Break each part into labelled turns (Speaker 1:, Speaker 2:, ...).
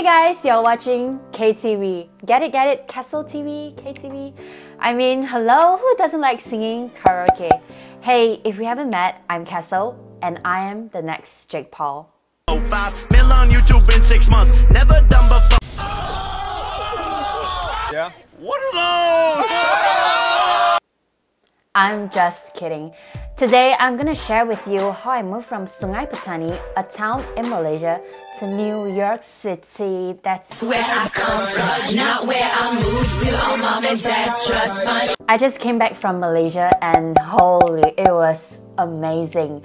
Speaker 1: Hey guys, you're watching KTV. Get it? Get it? Kessyl TV? KTV? I mean, hello? Who doesn't like singing karaoke? Hey, if we haven't met, I'm Kessyl, and I am the next Jake Paul.
Speaker 2: 5 mil on YouTube in 6 months. Never done before.
Speaker 3: Yeah?
Speaker 2: What are those?
Speaker 1: I'm just kidding. Today, I'm gonna share with you how I moved from Sungai Petani, a town in Malaysia, to New York City. That's
Speaker 4: where I come from, not where I moved to. Oh, mom and dad's trust fund.
Speaker 1: I just came back from Malaysia and holy, it was amazing.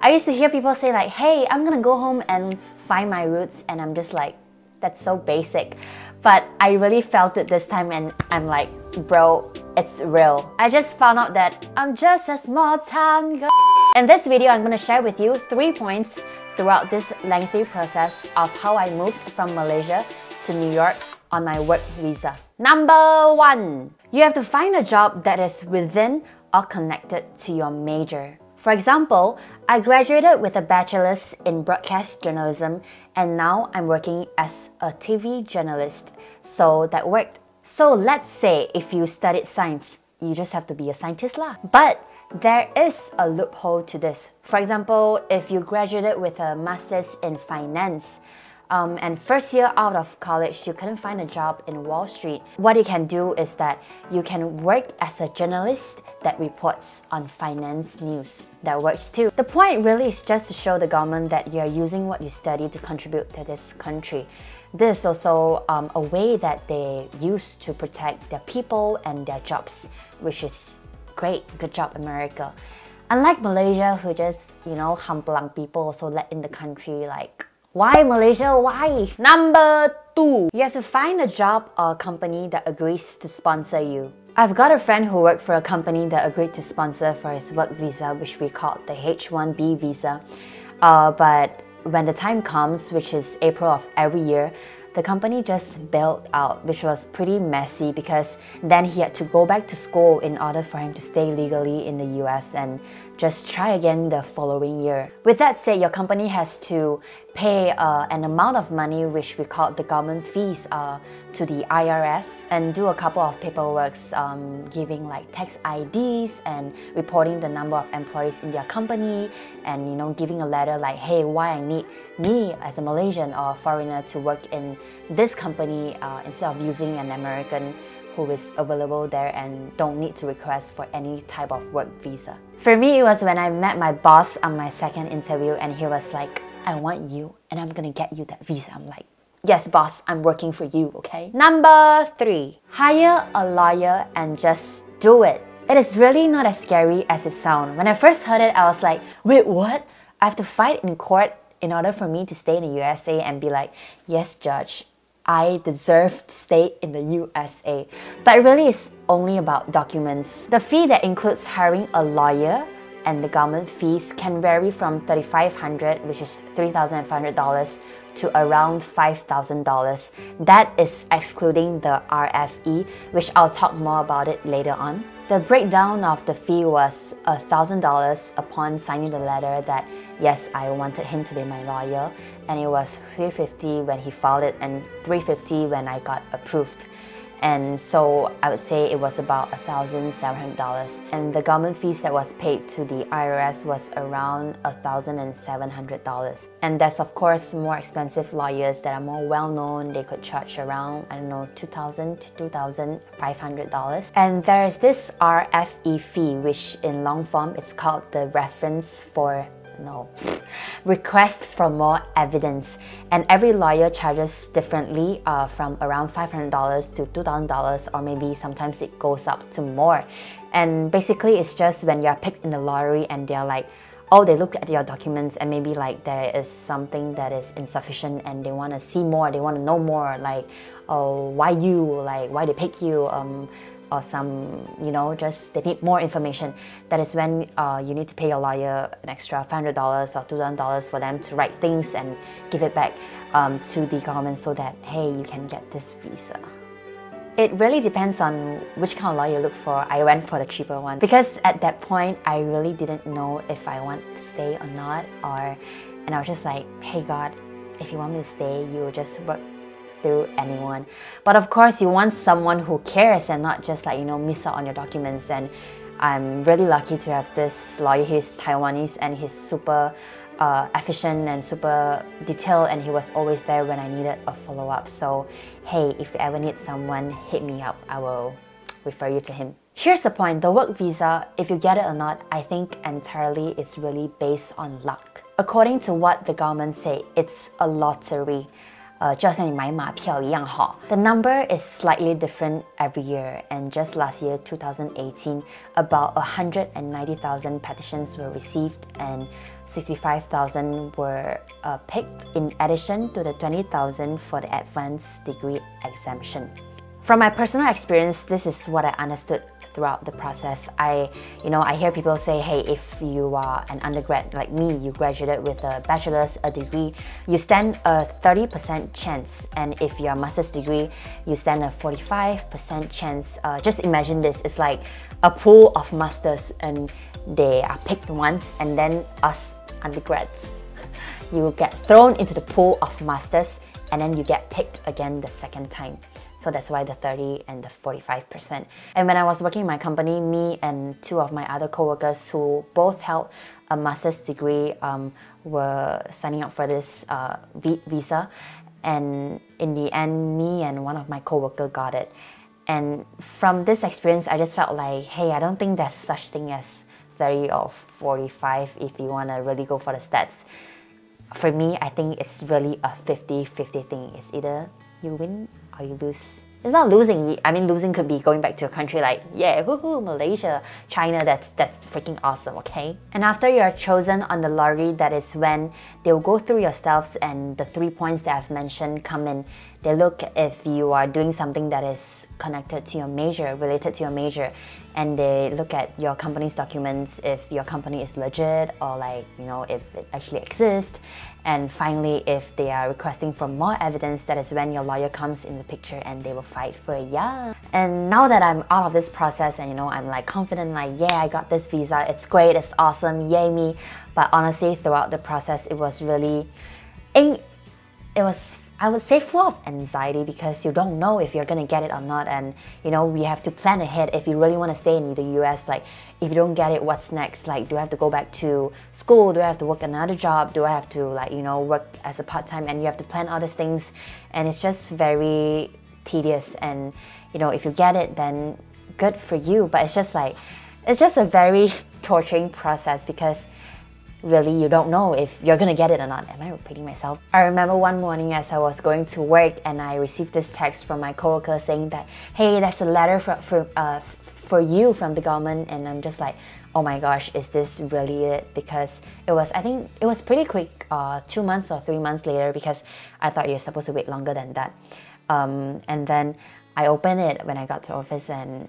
Speaker 1: I used to hear people say like, hey, I'm gonna go home and find my roots, and I'm just like, that's so basic. But I really felt it this time, and I'm like, bro, it's real. I just found out that I'm just a small town girl. In this video, I'm gonna share with you 3 points throughout this lengthy process of how I moved from Malaysia to New York on my work visa. Number 1, you have to find a job that is within or connected to your major. For example, I graduated with a bachelor's in broadcast journalism, and now I'm working as a TV journalist. So that worked. So let's say if you studied science, you just have to be a scientist lah. But there is a loophole to this. For example, if you graduated with a master's in finance, and first year out of college, you couldn't find a job in Wall Street, what you can do is that you can work as a journalist that reports on finance news. That works too. The point really is just to show the government that you're using what you study to contribute to this country. This is also a way that they use to protect their people and their jobs, which is great. Good job, America. Unlike Malaysia, who just, hampelang people also let in the country, like, why Malaysia? Why? Number 2, you have to find a job or a company that agrees to sponsor you. I've got a friend who worked for a company that agreed to sponsor for his work visa, which we called the H-1B visa. But when the time comes, which is April of every year, the company just bailed out, which was pretty messy because then he had to go back to school in order for him to stay legally in the US and just try again the following year. With that said, your company has to pay an amount of money, which we call the government fees, to the IRS, and do a couple of paperwork, giving like tax IDs and reporting the number of employees in their company, and giving a letter like, hey, why I need me as a Malaysian or a foreigner to work in this company instead of using an American who is available there and don't need to request for any type of work visa. For me, it was when I met my boss on my second interview, and he was like, I want you and I'm gonna get you that visa. I'm like, yes boss, I'm working for you, okay? Number 3, hire a lawyer and just do it. It is really not as scary as it sounds. When I first heard it, I was like, wait, what? I have to fight in court in order for me to stay in the USA and be like, yes judge, I deserve to stay in the USA. But really it's only about documents. The fee that includes hiring a lawyer and the government fees can vary from $3,500, which is $3,500, to around $5,000. That is excluding the RFE, which I'll talk more about it later on. The breakdown of the fee was $1,000 upon signing the letter that yes, I wanted him to be my lawyer, and it was $350 when he filed it and $350 when I got approved. And so I would say it was about $1,700, and the government fees that was paid to the IRS was around $1,700. And there's of course more expensive lawyers that are more well-known. They could charge around, I don't know, $2,000 to $2,500. And there's this RFE fee, which in long form is called the request for more evidence, and every lawyer charges differently, from around $500 to $2,000, or maybe sometimes it goes up to more. And basically it's just when you're picked in the lottery and they're like, oh, they looked at your documents and maybe like there is something that is insufficient and they want to see more, they want to know more, like, oh, why you, like why they pick you, or some, just they need more information. That is when you need to pay your lawyer an extra $500 or $2,000 for them to write things and give it back to the government so that, hey, you can get this visa. It really depends on which kind of lawyer you look for. I went for the cheaper one because at that point, I really didn't know if I want to stay or not, and I was just like, hey God, if you want me to stay, you will just work through anyone. But of course, you want someone who cares and not just like, miss out on your documents. And I'm really lucky to have this lawyer. He's Taiwanese and he's super efficient and super detailed, and he was always there when I needed a follow-up. So hey, if you ever need someone, hit me up. I will refer you to him. Here's the point, the work visa, if you get it or not, I think entirely is really based on luck. According to what the government say, it's a lottery. 就好像你买马票一样哈. The number is slightly different every year, and just last year, 2018, about 190,000 petitions were received and 65,000 were picked, in addition to the 20,000 for the advanced degree exemption. From my personal experience, this is what I understood throughout the process. I hear people say, hey, if you are an undergrad like me, you graduated with a bachelor's, a degree, you stand a 30% chance. And if you're a master's degree, you stand a 45% chance. Just imagine this, it's like a pool of masters and they are picked once, and then us undergrads, you get thrown into the pool of masters and then you get picked again the second time. So that's why the 30 and the 45%. And when I was working in my company, me and two of my other co-workers who both held a master's degree were signing up for this visa. And in the end, me and one of my co-workers got it. And from this experience, I just felt like, hey, I don't think there's such thing as 30 or 45 if you want to really go for the stats. For me, I think it's really a 50-50 thing. It's either you win or you lose. It's not losing. I mean, losing could be going back to a country like, yeah, woohoo, Malaysia, China, that's freaking awesome, okay? And after you're chosen on the lottery, that is when they'll go through yourselves, and the 3 points that I've mentioned come in. They look if you are doing something that is connected to your major, related to your major, and they look at your company's documents, if your company is legit or like, if it actually exists. And finally, if they are requesting for more evidence, that is when your lawyer comes in the picture and they will fight for a yeah. And now that I'm out of this process and I'm like confident, like, yeah, I got this visa, it's great, it's awesome, yay me. But honestly, throughout the process, it was really, I would say, full of anxiety, because you don't know if you're gonna get it or not. And we have to plan ahead if you really want to stay in the US. Like, if you don't get it, what's next? Like, do I have to go back to school? Do I have to work another job? Do I have to work as a part-time? And you have to plan all these things, and it's just very tedious. And if you get it, then good for you. But it's just a very torturing process, because really, you don't know if you're gonna get it or not. Am I repeating myself? I remember one morning as I was going to work, and I received this text from my coworker saying that, hey, that's a letter for you from the government. And I'm just like, oh my gosh, is this really it? Because I think it was pretty quick, 2 months or 3 months later, because I thought you're supposed to wait longer than that. And then I opened it when I got to office, and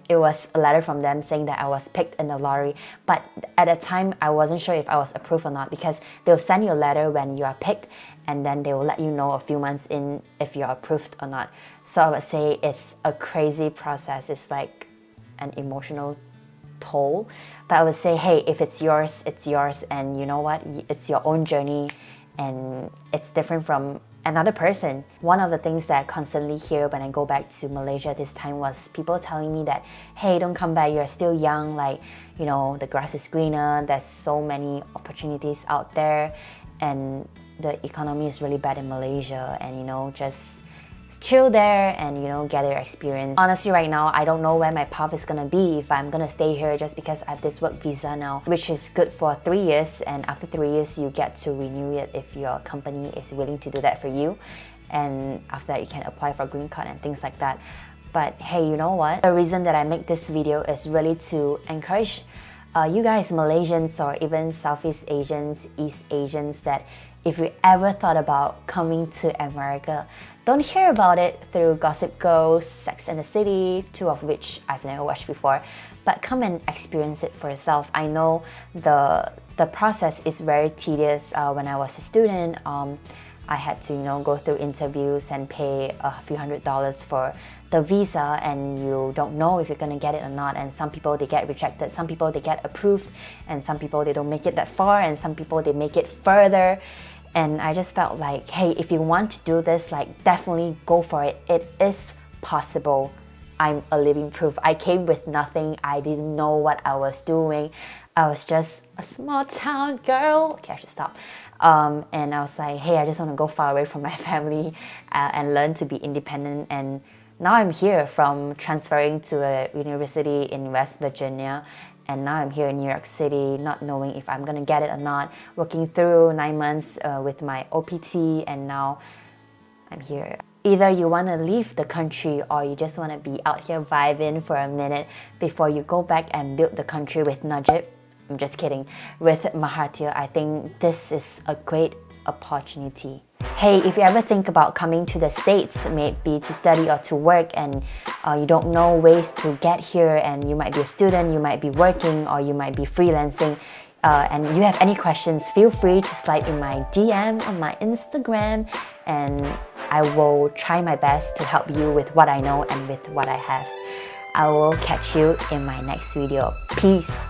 Speaker 1: it was a letter from them saying that I was picked in the lottery. But at the time, I wasn't sure if I was approved or not, because they'll send you a letter when you are picked, and then they will let you know a few months in if you're approved or not. So I would say it's a crazy process. It's like an emotional toll. But I would say, hey, if it's yours, it's yours. And you know what? It's your own journey, and it's different from another person. One of the things that I constantly hear when I go back to Malaysia this time was people telling me that, hey, don't come back, you're still young, like, the grass is greener, there's so many opportunities out there, and the economy is really bad in Malaysia, and just chill there and get your experience. Honestly, right now, I don't know where my path is gonna be, if I'm gonna stay here, just because I have this work visa now, which is good for 3 years, and after 3 years you get to renew it if your company is willing to do that for you, and after that you can apply for a green card and things like that. But hey, you know what? The reason that I make this video is really to encourage you guys, Malaysians or even Southeast Asians, East Asians, that if you ever thought about coming to America, don't hear about it through Gossip Girl, Sex and the City, two of which I've never watched before, but come and experience it for yourself. I know the process is very tedious. When I was a student, I had to go through interviews and pay a few $100s for the visa, and you don't know if you're gonna get it or not. And some people, they get rejected, some people they get approved, and some people they don't make it that far, and some people they make it further. And I just felt like, hey, if you want to do this, like definitely go for it. It is possible. I'm a living proof. I came with nothing. I didn't know what I was doing. I was just a small town girl. Okay, I should stop. And I was like, hey, I just want to go far away from my family and learn to be independent. And now I'm here from transferring to a university in West Virginia. And now I'm here in New York City, not knowing if I'm gonna get it or not, working through 9 months with my OPT, and now I'm here. Either you wanna leave the country or you just wanna be out here vibing for a minute before you go back and build the country with Najib. I'm just kidding. With Mahathir, I think this is a great opportunity. Hey, if you ever think about coming to the States, maybe to study or to work, and you don't know ways to get here, and you might be a student, you might be working, or you might be freelancing, and you have any questions, feel free to slide in my DM on my Instagram, and I will try my best to help you with what I know and with what I have. I will catch you in my next video. Peace!